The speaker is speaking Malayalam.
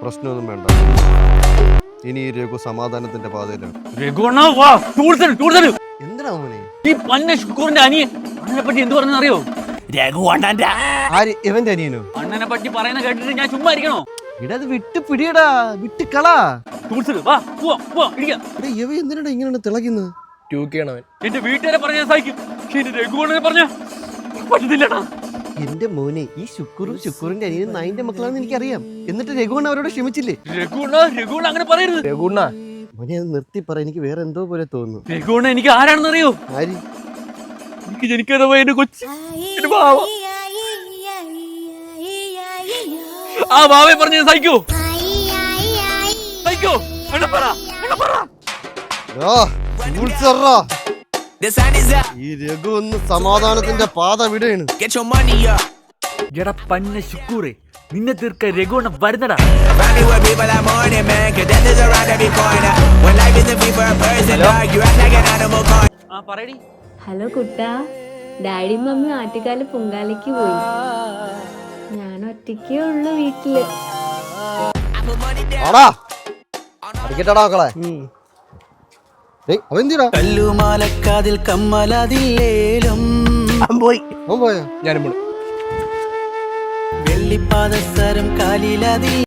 പ്രശ്നമൊന്നും വേണ്ട. ഇനി ഈ രഘു സമാധാനത്തിന്റെ പാതയിലാണ്. എന്തിനാ മോനെ ഈ പന്ന ശുക്കൂറിന്റെ അനിയൻ അണ്ണനെ പറ്റി എന്ത് പറഞ്ഞറിയോ? രഘു അണ്ണന്റെ ആര്? ഇവന്റെ അനിയനോ? അണ്ണനെ പറ്റി പറയുന്ന കേട്ടിട്ട് ഞാൻ ചുമ്മാ ഇരിക്കണോ? ഇടത് വിട്ട് പിടിയടാ, വിട്ട് കളാ. ഇവ എന്തിനാ ഇങ്ങനെ തിളക്കുന്നത്? എന്റെ വീട്ടുകാരെ പറഞ്ഞ സഹിക്കും, രഘു അണ്ണനെ പറഞ്ഞ പറ്റത്തില്ലടാ. എന്റെ മോനെ, ഈ ശുക്കൂറിന്റെ അനിയനും നായിന്റെ മക്കളാണെന്ന് എനിക്കറിയാം. എന്നിട്ട് രഘുണ്ണ അവരോട് ക്ഷമിച്ചില്ലേ? രഘുണ്ണ അങ്ങനെ പറയരുത്. രഘുണ്ണ മോനെ, അത് നിർത്തി പറ. എനിക്ക് വേറെ എന്തോ പോലെ തോന്നുന്നു. രഘുണ്ണ എനിക്ക് ആരാണെന്ന് അറിയോ? ആര്? എനിക്ക് ജനിക്കാതെ പോയ എന്റെ കൊച്ചി, ആ ബാവയെ പറഞ്ഞ സഹിക്കോ? സഹിക്കോ? ഈ രഘു ഒന്ന് സമാധാനത്തിന്റെ പാത വിടയാണ്. എടാ പന്ന ശുക്കൂറെ, നിന്നെ തീർക്ക രഘുണ്ണ വരുന്നടാ. ഹലോ കുട്ടാ, ഡാഡിയും മമ്മി ആറ്റുകാല് പൊങ്കാലയ്ക്ക് പോയി. ഞാൻ ഒറ്റയ്ക്കേ ഉള്ളു വീട്ടില്. കല്ലുമാലക്കാതിൽ കമ്മലതില്ലേലും പോയോ? വെള്ളിപ്പാദസരം കാലിലതിൽ